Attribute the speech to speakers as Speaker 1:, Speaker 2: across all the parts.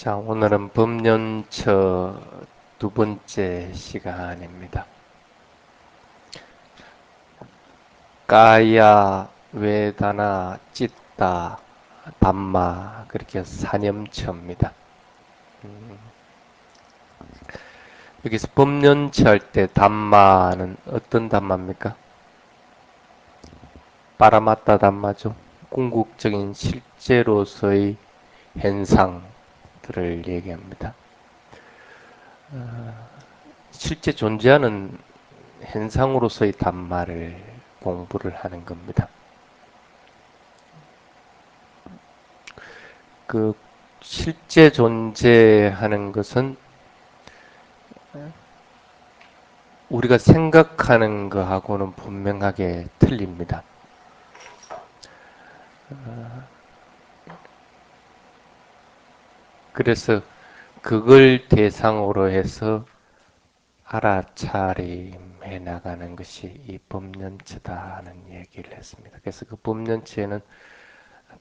Speaker 1: 자, 오늘은 법연처 두 번째 시간입니다. 까야, 웨다나, 찌따, 담마, 그렇게 사념처입니다. 음, 여기서 법연처 할 때 담마는 어떤 담마입니까? 빠라마따 담마죠. 궁극적인 실제로서의 현상들을 얘기합니다. 실제 존재하는 현상으로서의 담마를 공부를 하는 겁니다. 그 실제 존재하는 것은 우리가 생각하는 것하고는 분명하게 틀립니다. 그래서 그걸 대상으로 해서 알아차림해 나가는 것이 이 법연체다는 얘기를 했습니다. 그래서 그 법연체는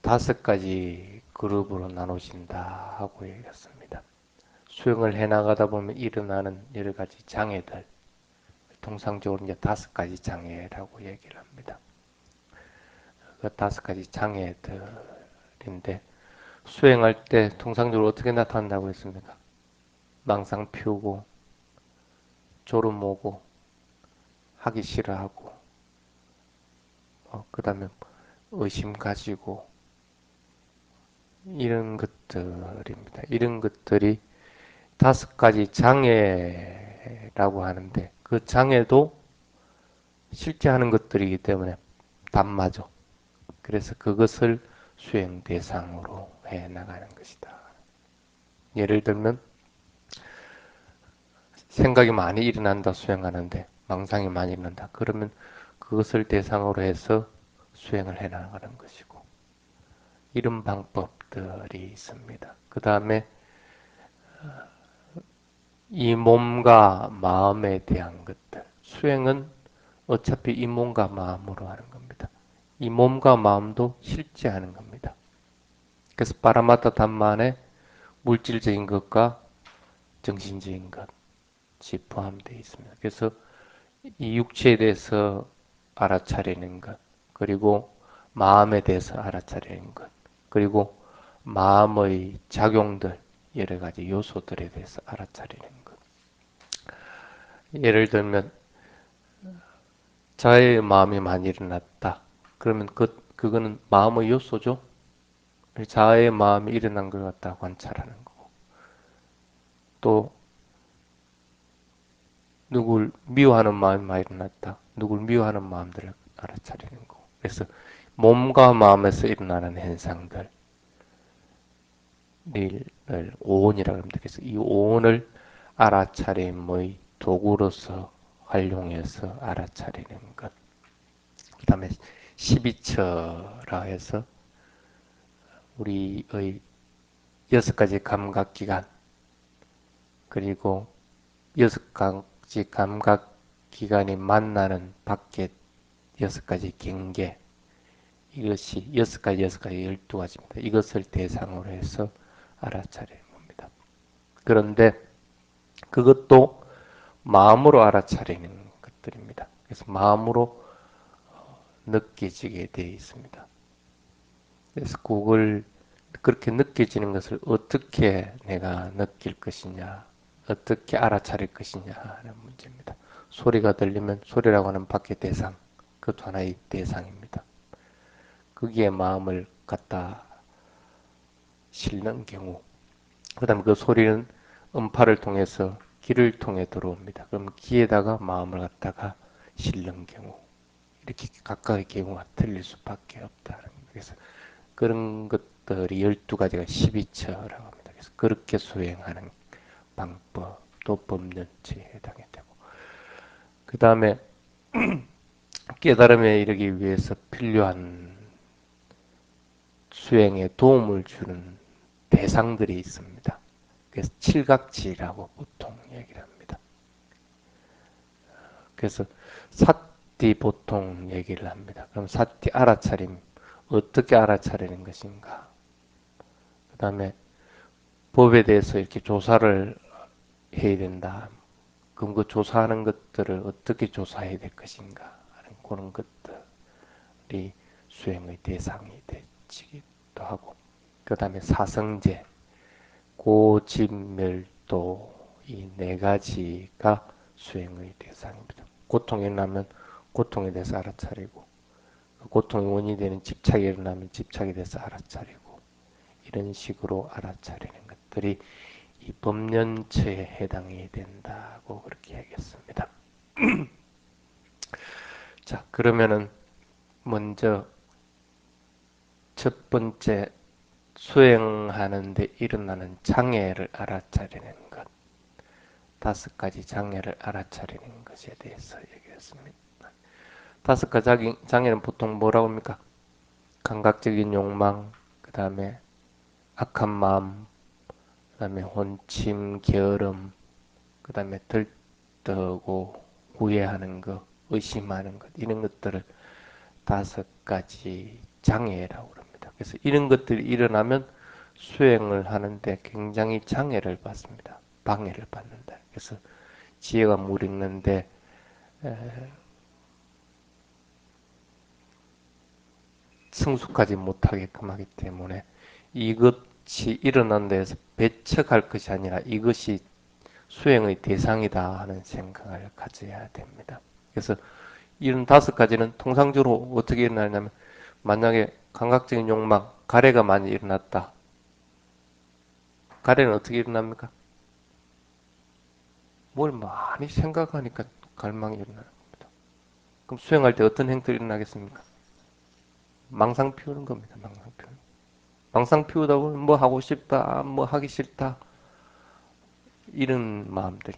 Speaker 1: 5가지 그룹으로 나눠진다 하고 얘기했습니다. 수행을 해 나가다 보면 일어나는 여러 가지 장애들, 통상적으로 이제 5가지 장애라고 얘기를 합니다. 그 5가지 장애들인데 수행할 때 통상적으로 어떻게 나타난다고 했습니까? 망상 피우고 졸음 오고 하기 싫어하고 그 다음에 의심 가지고 이런 것들입니다. 이런 것들이 5가지 장애라고 하는데 그 장애도 실제 하는 것들이기 때문에 담마죠. 그래서 그것을 수행 대상으로 해 나가는 것이다. 예를 들면 생각이 많이 일어난다 수행하는데 망상이 많이 일어난다. 그러면 그것을 대상으로 해서 수행을 해 나가는 것이고 이런 방법들이 있습니다. 그 다음에 이 몸과 마음에 대한 것들 수행은 어차피 이 몸과 마음으로 하는 겁니다. 이 몸과 마음도 실제 하는 겁니다. 그래서 파라마타 담만에 물질적인 것과 정신적인 것이 포함되어 있습니다. 그래서 이 육체에 대해서 알아차리는 것, 그리고 마음에 대해서 알아차리는 것, 그리고 마음의 작용들, 여러 가지 요소들에 대해서 알아차리는 것. 예를 들면 자의 마음이 많이 일어났다. 그러면 그거는 마음의 요소죠. 자의 마음이 일어난 걸 갖다 관찰하는 거고. 또 누굴 미워하는 마음이 많이 일어났다. 누굴 미워하는 마음들을 알아차리는 거고. 그래서 몸과 마음에서 일어나는 현상들을 오온이라고 합니다. 그래서 이 오온을 알아차림의 도구로서 활용해서 알아차리는 것. 그 다음에 12처라 해서 우리의 6가지 감각기관 그리고 6가지 감각기관이 만나는 밖에 6가지 경계 이것이 6가지 12가지입니다. 이것을 대상으로 해서 알아차리는 겁니다. 그런데 그것도 마음으로 알아차리는 것들입니다. 그래서 마음으로 느껴지게 되어 있습니다. 그래서 그걸 그렇게 느껴지는 것을 어떻게 내가 느낄 것이냐, 어떻게 알아차릴 것이냐 하는 문제입니다. 소리가 들리면 소리라고 하는 밖의 대상, 그것도 하나의 대상입니다. 거기에 마음을 갖다 실는 경우, 그 다음에 그 소리는 음파를 통해서 귀를 통해 들어옵니다. 그럼 귀에다가 마음을 갖다가 실는 경우, 이렇게 각각의 경우가 틀릴 수밖에 없다. 그래서 그런 것들이 12가지가 12처라고 합니다. 그래서 그렇게 수행하는 방법도 법륜치에 해당이 되고 그 다음에 깨달음에 이르기 위해서 필요한 수행에 도움을 주는 대상들이 있습니다. 그래서 칠각지라고 보통 얘기를 합니다. 그래서 사띠 보통 얘기를 합니다. 그럼 사띠 알아차림 어떻게 알아차리는 것인가? 그 다음에 법에 대해서 이렇게 조사를 해야 된다. 그럼 그 조사하는 것들을 어떻게 조사해야 될 것인가 하는 그런 것들이 수행의 대상이 되기도 하고, 그 다음에 사성제, 고집멸도 이 네 가지가 수행의 대상입니다. 고통이 일어나면 고통에 대해서 알아차리고, 그 고통의 원인이 되는 집착이 일어나면 집착에 대해서 알아차리고, 이런 식으로 알아차리는 것들이 이 법련처에 해당이 된다고 그렇게 하겠습니다. 자, 그러면은 먼저 첫 번째 수행하는 데 일어나는 장애를 알아차리는 것, 다섯 가지 장애를 알아차리는 것에 대해서 얘기했습니다. 다섯 가지 장애는 보통 뭐라고 합니까? 감각적인 욕망, 그 다음에 악한 마음, 그 다음에 혼침, 게으름, 그 다음에 들뜨고 후회하는 것, 의심하는 것, 이런 것들을 다섯 가지 장애라고 합니다. 그래서 이런 것들이 일어나면 수행을 하는데 굉장히 장애를 받습니다. 방해를 받는다. 그래서 지혜가 물 읽는데 성숙하지 못하게끔 하기 때문에 이것이 일어난 데에서 배척할 것이 아니라 이것이 수행의 대상이다 하는 생각을 가져야 됩니다. 그래서 이런 다섯 가지는 통상적으로 어떻게 일어나냐면, 만약에 감각적인 욕망, 가래가 많이 일어났다. 가래는 어떻게 일어납니까? 뭘 많이 생각하니까 갈망이 일어나는 겁니다. 그럼 수행할 때 어떤 행동이 일어나겠습니까? 망상 피우는 겁니다. 망상 피우는. 망상 피우다 보면 뭐 하고 싶다, 뭐 하기 싫다, 이런 마음들이.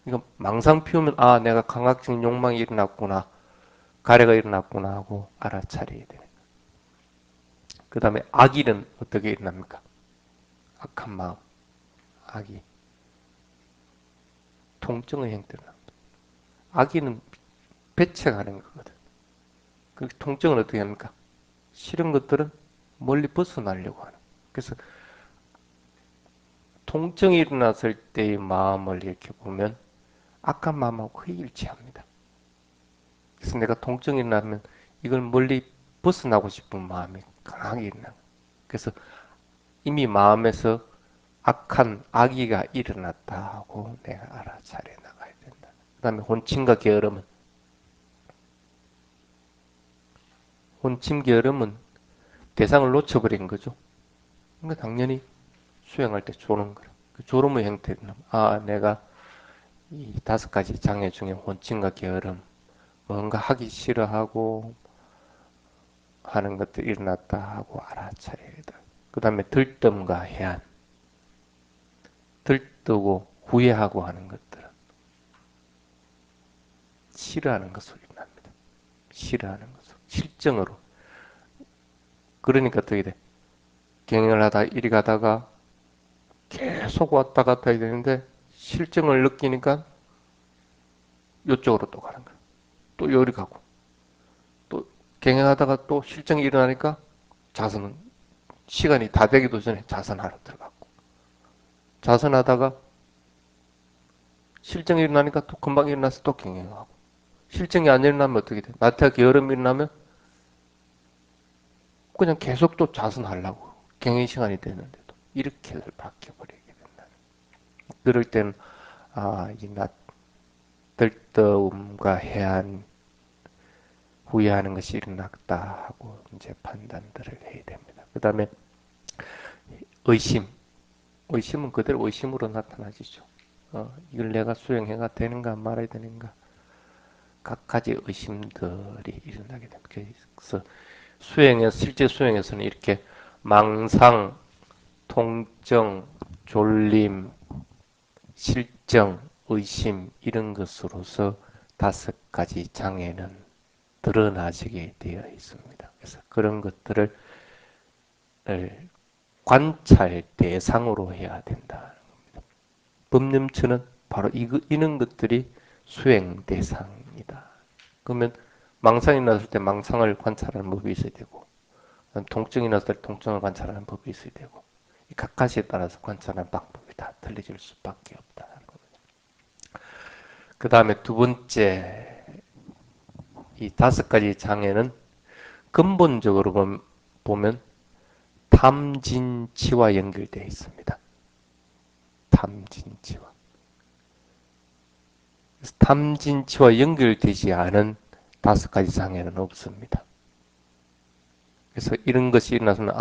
Speaker 1: 이거 망상 피우면 아, 내가 감각적인 욕망이 일어났구나, 가래가 일어났구나 하고 알아차려야 돼요. 그 다음에 악일은 어떻게 일어납니까? 악한 마음, 악이 통증의 형태로 납니다. 악의는 배척하는 거거든. 그 통증은 어떻게 합니까? 싫은 것들은 멀리 벗어나려고 하는. 그래서 통증이 일어났을 때의 마음을 이렇게 보면 악한 마음하고 거의 일치합니다. 그래서 내가 통증이 일어나면 이걸 멀리 벗어나고 싶은 마음이 강하게 일어나. 그래서 이미 마음에서 악한 악의가 일어났다 하고 내가 알아차려 나가야 된다. 그 다음에 혼침과 게으름은, 혼침 게으름은 대상을 놓쳐버린 거죠. 그러니까 당연히 수행할 때 조는 거라. 그 졸음의 형태는 아, 내가 이 다섯 가지 장애 중에 혼침과 게으름, 뭔가 하기 싫어하고 하는 것들이 일어났다 하고 알아차려야 돼. 그 다음에 들뜸과 해안, 들뜨고 후회하고 하는 것들은 싫어하는 것으로 일어납니다. 싫어하는 것으로, 실정으로. 그러니까 어떻게 돼? 경영을 하다 이리 가다가 계속 왔다 갔다 해야 되는데 실정을 느끼니까 이쪽으로 또 가는 거야. 또 요리 가고. 또 경영하다가 또 실정이 일어나니까 자선은 시간이 다 되기도 전에 자선하러 들어갔고, 자선하다가 실정이 일어나니까 또 금방 일어나서 또 경영하고, 실정이 안 일어나면 어떻게 돼? 나태하 게으름이 일어나면 그냥 계속 또 자선하려고, 경영 시간이 됐는데도 이렇게 바뀌어버리게 된다. 그럴 때는 아, 이 들떠움과 해안, 후회하는 것이 일어났다 하고 이제 판단들을 해야 됩니다. 그 다음에 의심, 의심은 그대로 의심으로 나타나지죠. 이걸 내가 수행해가 되는가 말아야 되는가, 각가지 의심들이 일어나게 됩니다. 그래서 실제 수행에서는 이렇게 망상, 통증, 졸림, 실정, 의심 이런 것으로서 다섯 가지 장애는 드러나지게 되어 있습니다. 그래서 그런 것들을 관찰 대상으로 해야 된다. 법념처는 바로 이런 것들이 수행 대상이다. 그러면 망상이 났을 때 망상을 관찰하는 법이 있어야 되고, 통증이 났을 때 통증을 관찰하는 법이 있어야 되고, 각가지에 따라서 관찰하는 방법이 다 틀려질 수밖에 없다는 겁니다. 그 다음에 두 번째, 이 다섯 가지 장애는 근본적으로 보면 탐진치와 연결되어 있습니다. 탐진치와. 탐진치와 연결되지 않은 다섯 가지 장애는 없습니다. 그래서 이런 것이 일어나서는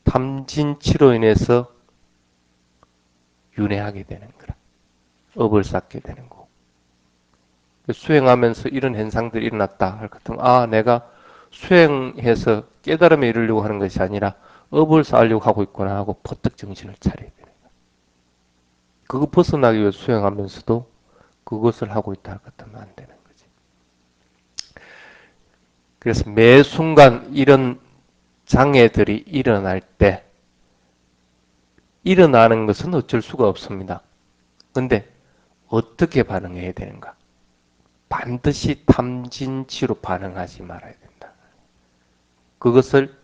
Speaker 1: 탐진치로 인해서 윤회하게 되는 거라. 업을 쌓게 되는 거고. 수행하면서 이런 현상들이 일어났다 할 것 같으면 내가 수행해서 깨달음에 이르려고 하는 것이 아니라 업을 쌓으려고 하고 있구나 하고 퍼뜩 정신을 차려야 되는 거야. 그거 벗어나기 위해 수행하면서도 그것을 하고 있다 할 것 같으면 안 되는 거지. 그래서 매 순간 이런 장애들이 일어날 때 일어나는 것은 어쩔 수가 없습니다. 근데 어떻게 반응해야 되는가? 반드시 탐진치로 반응하지 말아야 된다. 그것을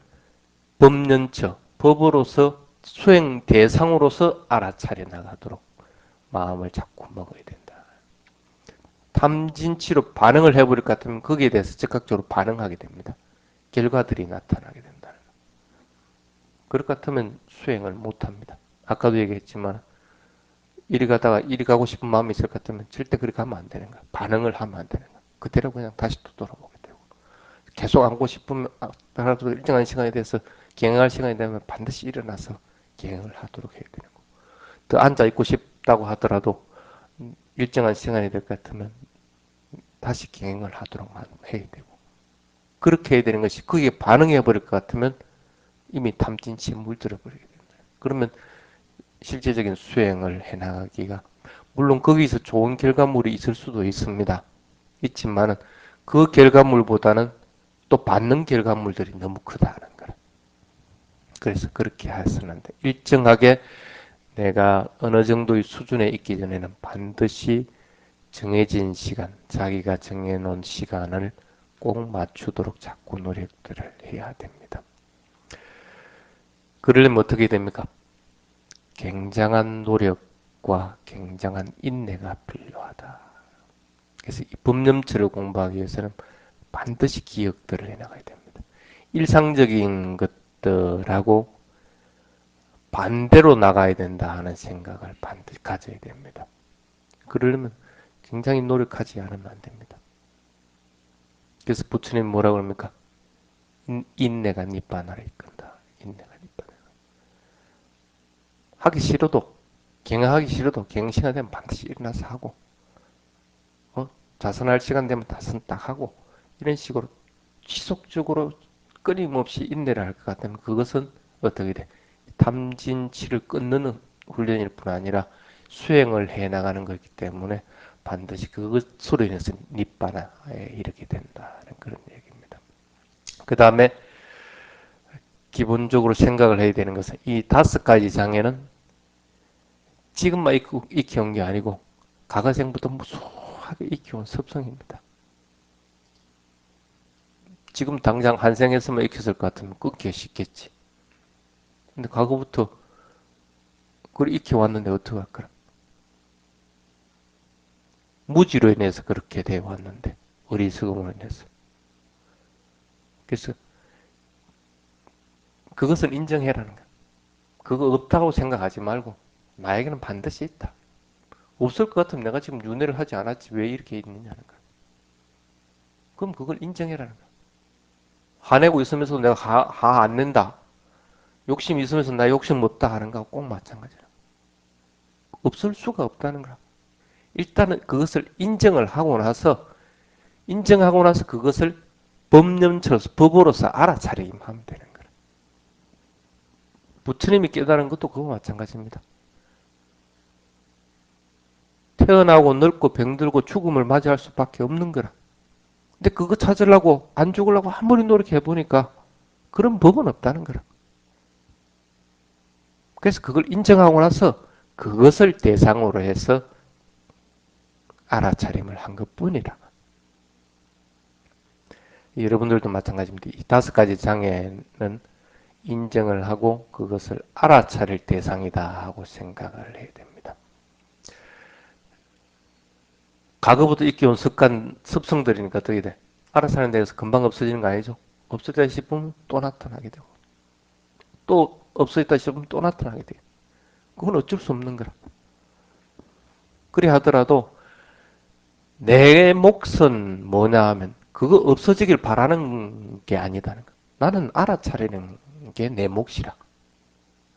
Speaker 1: 법연처, 법으로서 수행 대상으로서 알아차려 나가도록 마음을 자꾸 먹어야 된다. 탐진치로 반응을 해버릴 것 같으면 거기에 대해서 즉각적으로 반응하게 됩니다. 결과들이 나타나게 된다. 그럴 것 같으면 수행을 못합니다. 아까도 얘기했지만 이리 가다가 이리 가고 싶은 마음이 있을 것 같으면 절대 그렇게 하면 안 되는 거야. 반응을 하면 안 되는 거야. 그대로 그냥 다시 또 돌아보게 되고. 계속 앉고 싶으면 하루도 일정한 시간에 대해서 기행할 시간이 되면 반드시 일어나서 기행을 하도록 해야 되는 거고. 더 앉아 있고 싶다고 하더라도 일정한 시간이 될 것 같으면 다시 기행을 하도록 해야 되고. 그렇게 해야 되는 것이 거기에 반응해 버릴 것 같으면 이미 탐진치에 물들어 버리게 됩니다. 그러면 실제적인 수행을 해나가기가 물론 거기서 좋은 결과물이 있을 수도 있습니다. 있지만은 그 결과물보다는 또 받는 결과물들이 너무 크다는 거라. 그래서 그렇게 해서는 안 돼. 일정하게 내가 어느 정도의 수준에 있기 전에는 반드시 정해진 시간, 자기가 정해놓은 시간을 꼭 맞추도록 자꾸 노력들을 해야 됩니다. 그러려면 어떻게 됩니까? 굉장한 노력과 굉장한 인내가 필요하다. 그래서 이 법념체를 공부하기 위해서는 반드시 기억들을 해나가야 됩니다. 일상적인 것들하고 반대로 나가야 된다 하는 생각을 반드시 가져야 됩니다. 그러려면 굉장히 노력하지 않으면 안 됩니다. 그래서 부처님 뭐라고 합니까? 인내가 니빠나를 이끈다. 인내가 니빠나. 하기 싫어도 경하기 싫어도 경 시간 되면 반드시 일어나서 하고 자선할 시간 되면 자선 딱 하고 이런 식으로 지속적으로 끊임없이 인내를 할 것 같으면 그것은 어떻게 돼? 탐진치를 끊는 훈련일 뿐 아니라 수행을 해 나가는 것이기 때문에 반드시 그것으로 인해서 니빠나에 이르게 된다는 그런 얘기입니다. 그 다음에 기본적으로 생각을 해야 되는 것은 이 다섯 가지 장애는 지금만 익혀온 게 아니고 가가생부터 무수하게 익혀온 습성입니다. 지금 당장 한생에서만 익혔을 것 같으면 끊기 쉽겠지. 근데 과거부터 그걸 익혀왔는데 어떡할 거라. 무지로 인해서 그렇게 되어 왔는데 어리석음으로 인해서. 그래서 그것을 인정해라는 거야. 그거 없다고 생각하지 말고 나에게는 반드시 있다. 없을 것 같으면 내가 지금 윤회를 하지 않았지 왜 이렇게 있느냐는 거야. 그럼 그걸 인정해라는 거야. 화내고 있으면서 내가 화 안 낸다. 욕심 있으면서 나 욕심 못다 하는 거하고 꼭 마찬가지야. 없을 수가 없다는 거야. 일단은 그것을 인정하고 나서 그것을 법념처로서 법으로서 알아차리기만 하면 되는 거야. 부처님이 깨달은 것도 그거 마찬가지입니다. 태어나고 늙고 병들고 죽음을 맞이할 수밖에 없는 거라. 근데 그거 찾으려고 안 죽으려고 아무리 노력해 보니까 그런 법은 없다는 거라. 그래서 그걸 인정하고 나서 그것을 대상으로 해서 알아차림을 한 것뿐이라. 여러분들도 마찬가지입니다. 이 다섯 가지 장애는 인정을 하고 그것을 알아차릴 대상이다 하고 생각을 해야 됩니다. 과거부터 익혀온 습관, 습성들이니까 어떻게 돼? 알아차리는 데에서 금방 없어지는 거 아니죠? 없어졌다 싶으면 또 나타나게 되고 또 없어졌다 싶으면 또 나타나게 돼요. 그건 어쩔 수 없는 거라. 그리 하더라도 내 몫은 뭐냐 하면 그거 없어지길 바라는 게 아니다는 거. 나는 알아차리는 게 내 몫이라.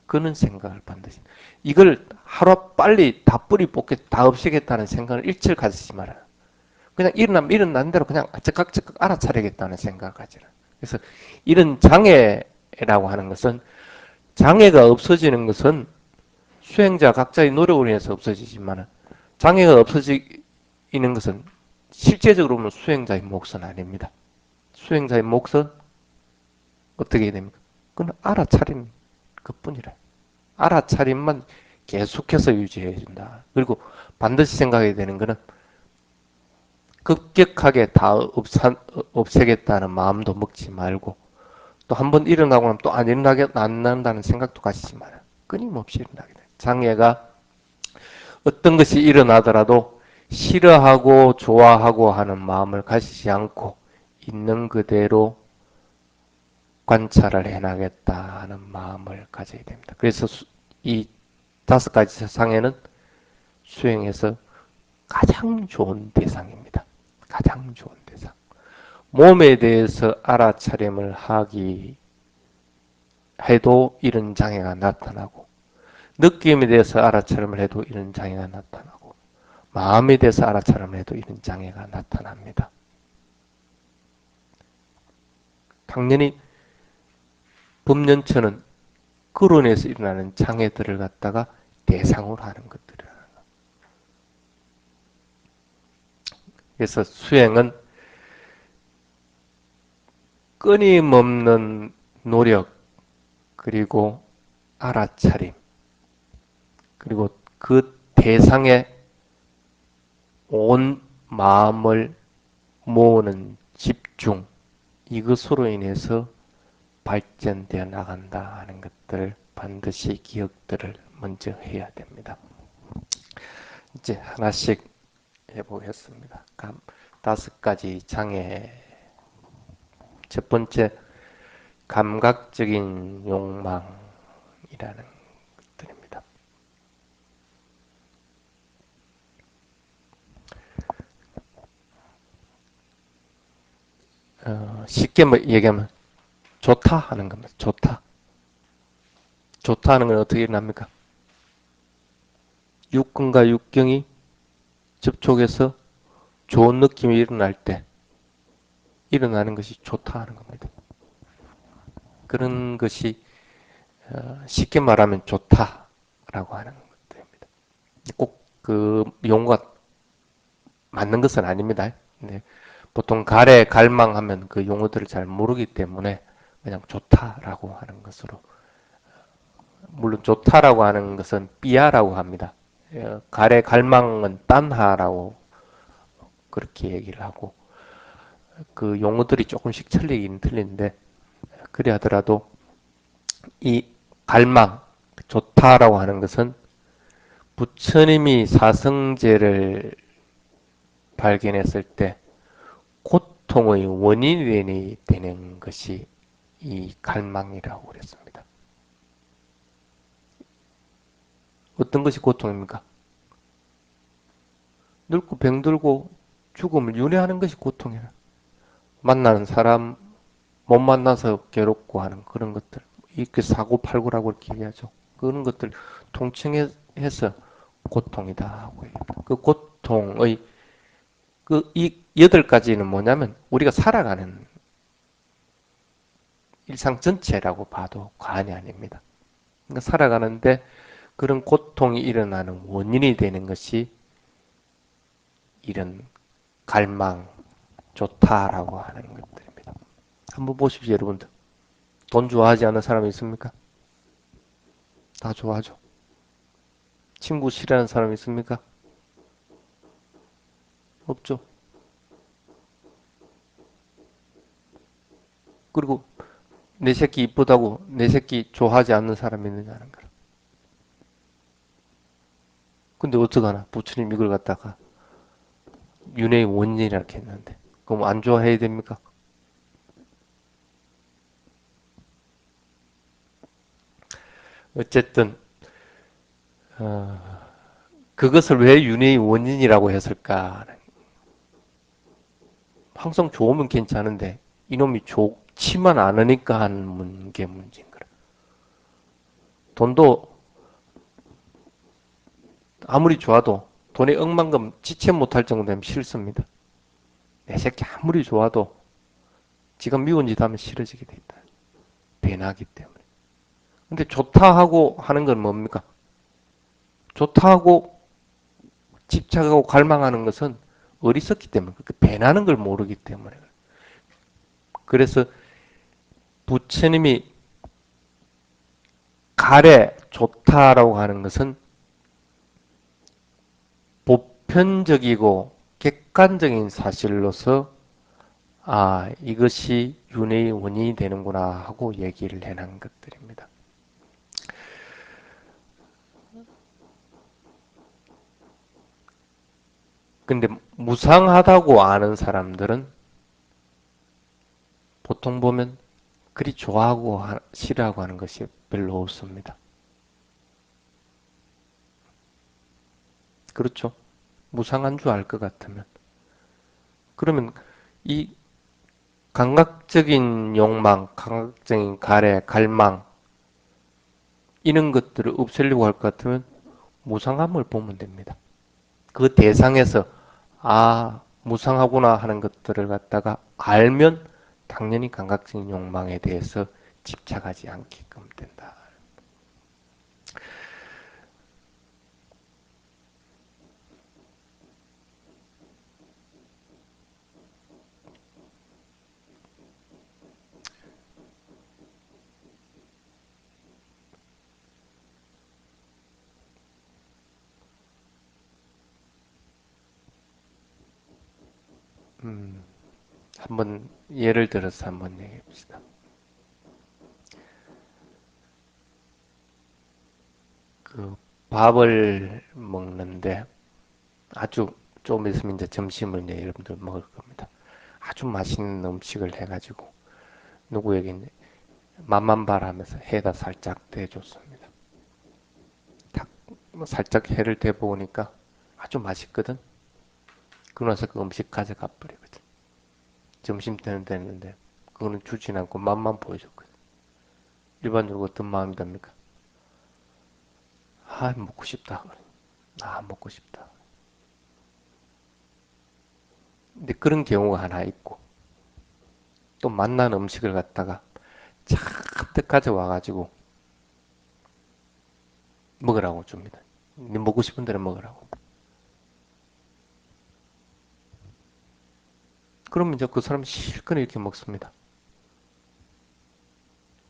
Speaker 1: 그는 생각을 반드시. 이걸 하루 빨리 다 뿌리 뽑겠, 다 없애겠다는 생각을 일절 가지지 말아요. 그냥 일어나면 일어난 대로 그냥 즉각 알아차리겠다는 생각을 가지라. 그래서 이런 장애라고 하는 것은 장애가 없어지는 것은 수행자 각자의 노력으로 인해서 없어지지만 장애가 없어지는 것은 실제적으로 보면 수행자의 몫은 아닙니다. 수행자의 몫은 어떻게 해야 됩니까? 그건 알아차리는 것뿐이라. 알아차림만 계속해서 유지해 준다. 그리고 반드시 생각해야 되는 것은 급격하게 다 없애겠다는 마음도 먹지 말고 또 한 번 일어나고 나면 또 안 일어나게 안 난다는 생각도 가지지 마라. 끊임없이 일어나게 돼. 장애가 어떤 것이 일어나더라도 싫어하고 좋아하고 하는 마음을 가지지 않고 있는 그대로 관찰을 해나겠다 하는 마음을 가져야 됩니다. 그래서 이 다섯 가지 상에는 수행에서 가장 좋은 대상입니다. 가장 좋은 대상. 몸에 대해서 알아차림을 하기 해도 이런 장애가 나타나고 느낌에 대해서 알아차림을 해도 이런 장애가 나타나고 마음에 대해서 알아차림을 해도 이런 장애가 나타납니다. 당연히 법련처는 그로 인해서 일어나는 장애들을 갖다가 대상으로 하는 것들이라. 그래서 수행은 끊임없는 노력 그리고 알아차림 그리고 그 대상에 온 마음을 모으는 집중 이것으로 인해서 발전되어 나간다 하는 것들을 반드시 기억들을 먼저 해야 됩니다. 이제 하나씩 해보겠습니다. 다섯 가지 장애. 첫 번째, 감각적인 욕망이라는 것들입니다. 쉽게 얘기하면 좋다 하는 겁니다. 좋다. 좋다 하는 건 어떻게 일어납니까? 육근과 육경이 접촉해서 좋은 느낌이 일어날 때 일어나는 것이 좋다 하는 겁니다. 그런 것이 쉽게 말하면 좋다라고 하는 것들입니다. 꼭 그 용어가 맞는 것은 아닙니다. 네. 보통 가래, 갈망하면 그 용어들을 잘 모르기 때문에 그냥 좋다라고 하는 것으로 물론 좋다라고 하는 것은 삐야라고 합니다. 가래, 갈망은 딴하라고 그렇게 얘기를 하고 그 용어들이 조금씩 틀리긴 틀린데 그래 하더라도 이 갈망, 좋다라고 하는 것은 부처님이 사성제를 발견했을 때 고통의 원인이 되는 것이 이 갈망이라고 그랬습니다. 어떤 것이 고통입니까? 늙고 병들고 죽음을 윤회하는 것이 고통이라. 만나는 사람 못 만나서 괴롭고 하는 그런 것들. 이렇게 사고팔고라고 이렇게 얘기하죠. 그런 것들 통칭해서 고통이다 하고 얘기합니다. 그 고통의 이 여덟 가지는 뭐냐면 우리가 살아가는 일상 전체라고 봐도 과언이 아닙니다. 그러니까 살아가는데 그런 고통이 일어나는 원인이 되는 것이 이런 갈망, 좋다라고 하는 것들입니다. 한번 보십시오, 여러분들. 돈 좋아하지 않는 사람이 있습니까? 다 좋아하죠. 친구 싫어하는 사람 있습니까? 없죠. 그리고 내 새끼 이쁘다고 내 새끼 좋아하지 않는 사람이 있느냐는 거라. 근데 어떡하나? 부처님 이걸 갖다가 윤회의 원인이라 이렇게 했는데. 그럼 안 좋아해야 됩니까? 어쨌든, 어, 그것을 왜 윤회의 원인이라고 했을까? 항상 좋으면 괜찮은데, 이놈이 좋지만 않으니까 하는 게 문제인 거라. 돈도 아무리 좋아도 돈의 억만금 지체 못할 정도 되면 싫습니다. 내 새끼 아무리 좋아도 지가 미운 짓 하면 싫어지게 돼 있다. 배나기 때문에. 근데 좋다 하고 하는 건 뭡니까? 좋다 하고 집착하고 갈망하는 것은 어리석기 때문에, 그 배나는 걸 모르기 때문에. 그래서 부처님이 가래 좋다라고 하는 것은 보편적이고 객관적인 사실로서 이것이 윤회의 원인이 되는구나 하고 얘기를 해놓은 것들입니다. 근데 무상하다고 아는 사람들은 보통 보면 그리 좋아하고 싫어하고 하는 것이 별로 없습니다. 그렇죠? 무상한 줄 알 것 같으면. 그러면 이 감각적인 욕망, 감각적인 가래, 갈망 이런 것들을 없애려고 할 것 같으면 무상함을 보면 됩니다. 그 대상에서 무상하구나 하는 것들을 갖다가 알면 당연히 감각적인 욕망에 대해서 집착하지 않게끔 된다. 음, 한번 예를 들어서 한번 얘기해 봅시다. 그 밥을 먹는데 아주 좀 있으면 이제 점심을 이제 여러분들 먹을 겁니다. 아주 맛있는 음식을 해가지고 누구에게 이제 맛만 봐라 하면서 해다 살짝 대줬습니다. 탁 살짝 해를 대보니까 아주 맛있거든. 그러고 나서 그 음식 가져가 버리거든. 점심 때는 됐는데 그거는 주진 않고 맛만 보여줬거든. 일반적으로 어떤 마음이 듭니까? 먹고 싶다. 먹고 싶다. 근데 그런 경우가 하나 있고 또 맛난 음식을 갖다가 잔뜩 가져와가지고 먹으라고 줍니다. 네 먹고 싶은 대로 먹으라고. 그러면 이제 그 사람 실컷 이렇게 먹습니다.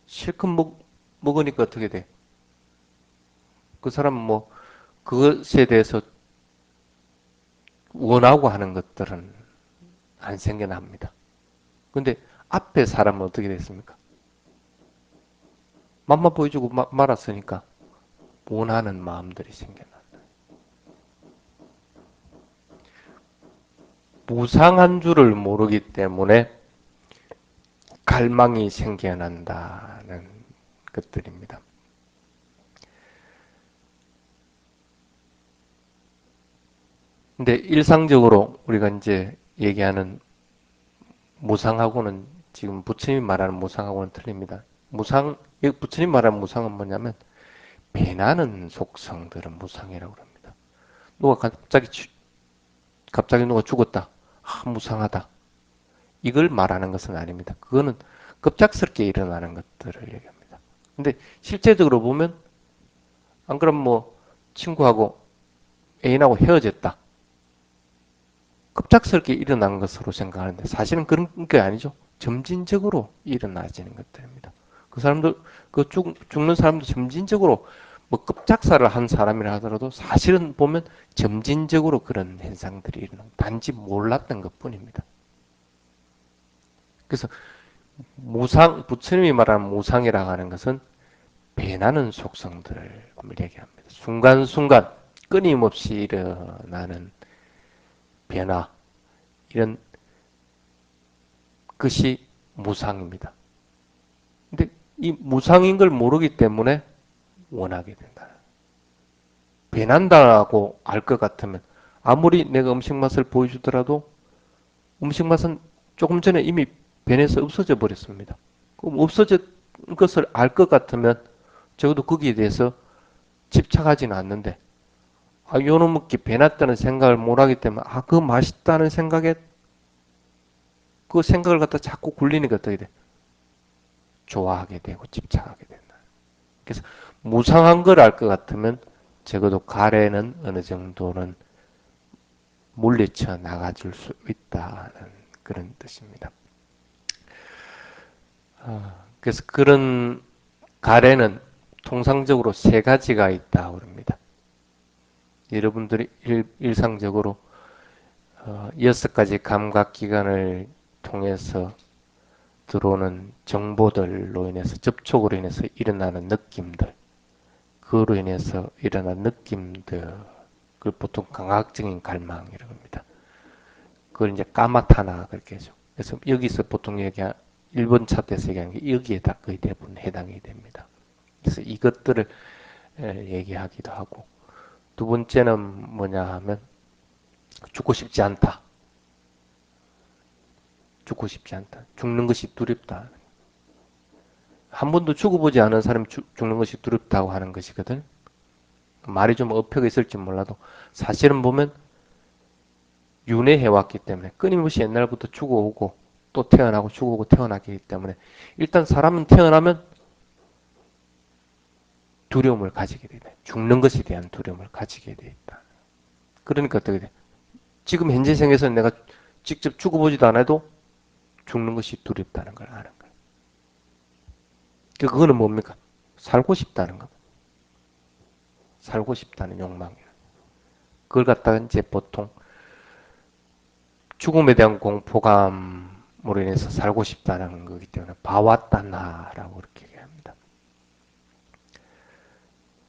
Speaker 1: 실컷 먹으니까 어떻게 돼? 그 사람은 뭐 그것에 대해서 원하고 하는 것들은 안 생겨납니다. 근데 앞에 사람은 어떻게 됐습니까? 맛만 보여주고 말았으니까 원하는 마음들이 생겨난다. 무상한 줄을 모르기 때문에 갈망이 생겨난다는 것들입니다. 근데 일상적으로 우리가 이제 얘기하는 무상하고는 지금 부처님이 말하는 무상하고는 틀립니다. 부처님 말하는 무상은 뭐냐면 배나는 속성들은 무상이라고 합니다. 누가 갑자기 누가 죽었다. 무상하다. 이걸 말하는 것은 아닙니다. 그거는 급작스럽게 일어나는 것들을 얘기합니다. 근데 실제적으로 보면 안 그럼 뭐 친구하고 애인하고 헤어졌다. 급작스럽게 일어난 것으로 생각하는데 사실은 그런 게 아니죠. 점진적으로 일어나지는 것들입니다. 그 사람들, 죽는 사람도 점진적으로 뭐 급작사를 한 사람이라 하더라도 사실은 보면 점진적으로 그런 현상들이 일어나고 단지 몰랐던 것 뿐입니다. 그래서 무상, 부처님이 말하는 무상이라고 하는 것은 변하는 속성들을 얘기합니다. 순간순간 끊임없이 일어나는 변화, 이런 것이 무상입니다. 근데 이 무상인 걸 모르기 때문에 원하게 된다. 변한다고 알 것 같으면 아무리 내가 음식 맛을 보여주더라도 음식 맛은 조금 전에 이미 변해서 없어져 버렸습니다. 그럼 없어진 것을 알 것 같으면 적어도 거기에 대해서 집착하지는 않는데, 요놈 먹기 변했다는 생각을 못 하기 때문에 그거 맛있다는 생각에 그 생각을 갖다 자꾸 굴리니까 어떻게 돼? 좋아하게 되고 집착하게 된다. 그래서 무상한 걸 알 것 같으면 적어도 가래는 어느 정도는 물리쳐 나가줄 수 있다는 그런 뜻입니다. 그래서 그런 가래는 통상적으로 세 가지가 있다고 합니다. 여러분들이 일상적으로 6가지 감각기관을 통해서 들어오는 정보들로 인해서 접촉으로 인해서 일어나는 느낌들, 그로 인해서 일어난 느낌들, 그걸 보통 강학적인 갈망이라고 합니다. 그걸 이제 까마타나 그렇게 하죠. 그래서 여기서 보통 얘기한 1번 차트에서 얘기하는 게 여기에다 거의 대부분 해당이 됩니다. 그래서 이것들을 얘기하기도 하고, 두 번째는 뭐냐 하면 죽고 싶지 않다. 죽고 싶지 않다. 죽는 것이 두렵다. 한 번도 죽어보지 않은 사람이 죽는 것이 두렵다고 하는 것이거든. 말이 좀 업혀가 있을지 몰라도 사실은 보면 윤회해왔기 때문에 끊임없이 옛날부터 죽어오고 또 태어나고 죽어오고 태어나기 때문에 일단 사람은 태어나면 두려움을 가지게 돼. 죽는 것에 대한 두려움을 가지게 돼 있다. 그러니까 어떻게 돼? 지금 현재 생에서 내가 직접 죽어보지도 않아도 죽는 것이 두렵다는 걸 아는 거야. 그거는 뭡니까? 살고 싶다는 거. 살고 싶다는 욕망이야. 그걸 갖다가 이제 보통 죽음에 대한 공포감으로 인해서 살고 싶다는 거기 때문에 바와따나라고 그렇게 얘기합니다.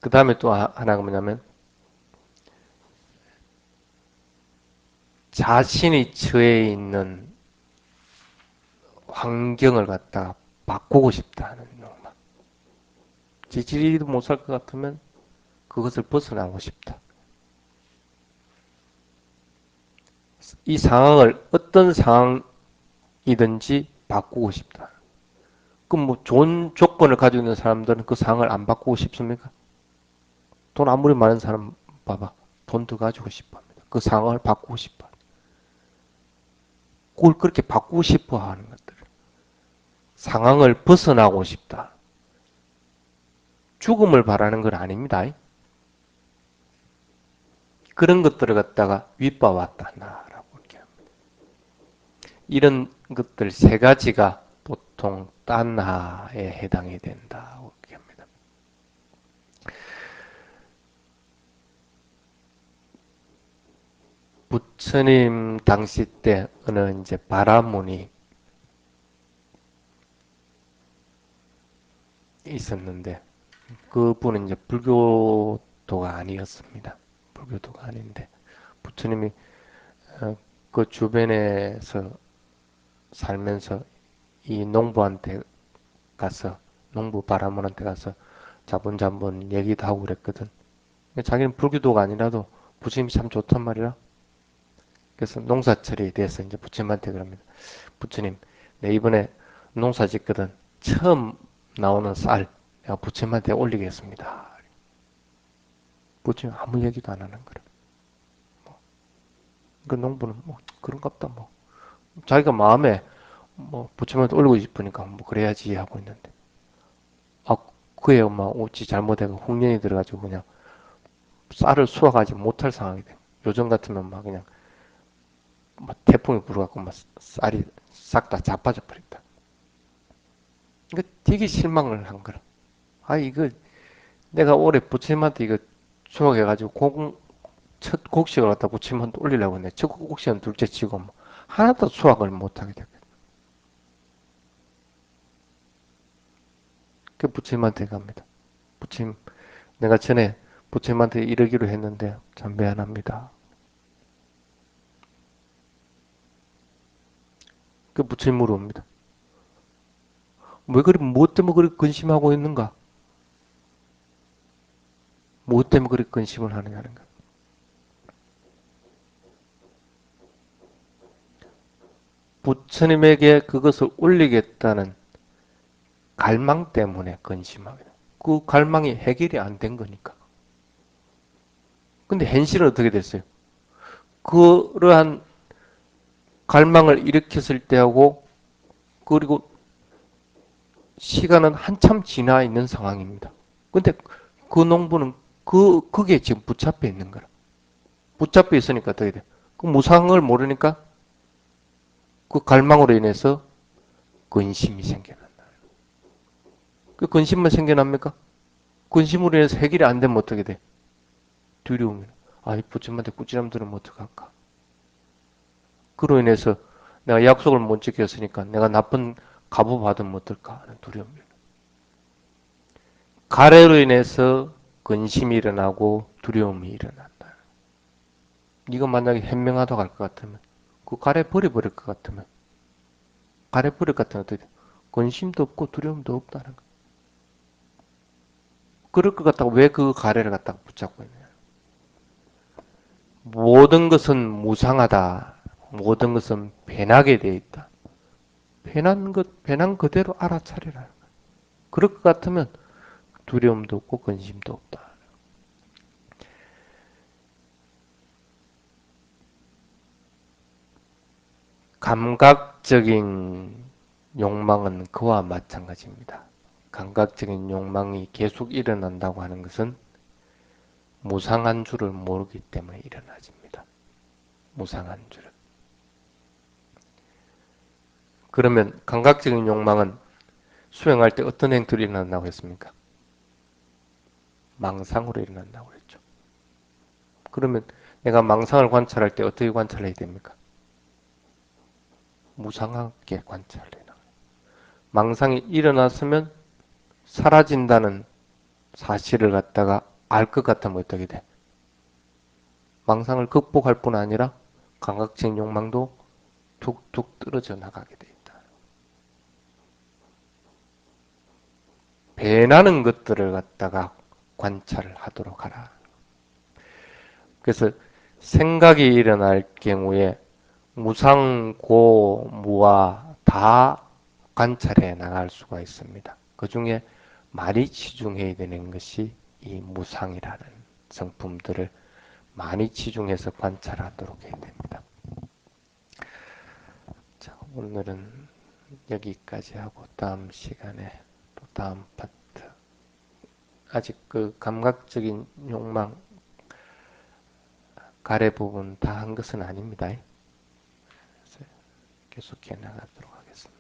Speaker 1: 그 다음에 또 하나가 뭐냐면 자신이 처해 있는 환경을 갖다가 바꾸고 싶다는 욕망. 지지리도 못 살 것 같으면 그것을 벗어나고 싶다. 이 상황을 어떤 상황이든지 바꾸고 싶다. 그럼 뭐 좋은 조건을 가지고 있는 사람들은 그 상황을 안 바꾸고 싶습니까? 돈 아무리 많은 사람 봐봐. 돈 더 가지고 싶어 합니다. 그 상황을 바꾸고 싶어. 그걸 그렇게 바꾸고 싶어 하는 것들. 상황을 벗어나고 싶다. 죽음을 바라는 건 아닙니다. 그런 것들을 갖다가 윗바왔다나라고 이렇게 합니다. 이런 것들 세 가지가 보통 딴하에 해당이 된다고 이렇게 합니다. 부처님 당시 때 어느 이제 바라문이 있었는데 그분은 이제 불교도가 아니었습니다. 불교도가 아닌데 부처님이 그 주변에서 살면서 이 농부한테 가서 농부 바라문한테 가서 자본자본 얘기도 하고 그랬거든. 자기는 불교도가 아니라도 부처님이 참 좋단 말이야. 그래서 농사철에 대해서 이제 부처님한테 그럽니다. 부처님, 내 이번에 농사 짓거든. 처음 나오는 쌀 내가 부처님한테 올리겠습니다. 부처님 아무 얘기도 안 하는 거래. 그 농부는 뭐 그런갑다 뭐. 자기가 마음에 뭐 부처님한테 올리고 싶으니까 뭐 그래야지 하고 있는데 아 그에 엄마 어찌 잘못해가 홍련이 들어가지고 그냥 쌀을 수확하지 못할 상황이 돼. 요즘 같으면 막 그냥 막 태풍이 불어갖고 막 쌀이 싹 다 자빠져 버렸다. 그러니까 되게 실망을 한 거라. 이거 내가 올해 부처님한테 이거 수확해가지고 첫 곡식을 갖다 부처님한테 올리려고 했는데 첫 곡식은 둘째 치고 뭐 하나도 수확을 못하게 됐거든. 그 부처님한테 갑니다. 부처님, 내가 전에 부처님한테 이러기로 했는데 참 미안합니다. 그 부처님 물어봅니다. 왜 그리 무엇 때문에 그렇게 근심하고 있는가? 무엇 때문에 그렇게 근심을 하느냐는 거. 부처님에게 그것을 올리겠다는 갈망 때문에 근심하게 돼. 그 갈망이 해결이 안 된 거니까. 근데 현실은 어떻게 됐어요? 그러한 갈망을 일으켰을 때하고 그리고 시간은 한참 지나 있는 상황입니다. 근데 그 농부는 그게 지금 붙잡혀 있는 거라. 붙잡혀 있으니까 어떻게 돼? 그 무상을 모르니까 그 갈망으로 인해서 근심이 생겨난다. 그 근심만 생겨납니까? 근심으로 인해서 해결이 안 되면 어떻게 돼? 두려움이. 아, 이 부처님한테 꾸지람 들으면 어떡할까? 그로 인해서 내가 약속을 못 지켰으니까 내가 나쁜 갑을 받으면 어떨까 하는 두려움이. 가래로 인해서 근심이 일어나고 두려움이 일어난다. 네가 만약에 현명하다고 할 것 같으면 그 가래 버려버릴 것 같으면 가래 버릴 것 같으면 어떻게 돼? 근심도 없고 두려움도 없다는 거. 그럴 것 같다고 왜 그 가래를 갖다가 붙잡고 있느냐. 모든 것은 무상하다. 모든 것은 변하게 돼 있다. 변한 그대로 알아차리라. 그럴 것 같으면 두려움도 없고 근심도 없다. 감각적인 욕망은 그와 마찬가지입니다. 감각적인 욕망이 계속 일어난다고 하는 것은 무상한 줄을 모르기 때문에 일어나집니다. 무상한 줄을. 그러면 감각적인 욕망은 수행할 때 어떤 행태로 일어난다고 했습니까? 망상으로 일어난다고 했죠. 그러면 내가 망상을 관찰할 때 어떻게 관찰해야 됩니까? 무상하게 관찰해야 돼요. 망상이 일어났으면 사라진다는 사실을 갖다가 알 것 같으면 어떻게 돼? 망상을 극복할 뿐 아니라 감각적인 욕망도 툭툭 떨어져 나가게 돼 있다. 배나는 것들을 갖다가 관찰을 하도록 하라. 그래서 생각이 일어날 경우에 무상, 고, 무아 다 관찰해 나갈 수가 있습니다. 그 중에 많이 치중해야 되는 것이 이 무상이라는 성품들을 많이 치중해서 관찰하도록 해야 됩니다. 자, 오늘은 여기까지 하고 다음 시간에 또 다음 파트. 아직 그 감각적인 욕망 가래 부분 다 한 것은 아닙니다. 계속해 나가도록 하겠습니다.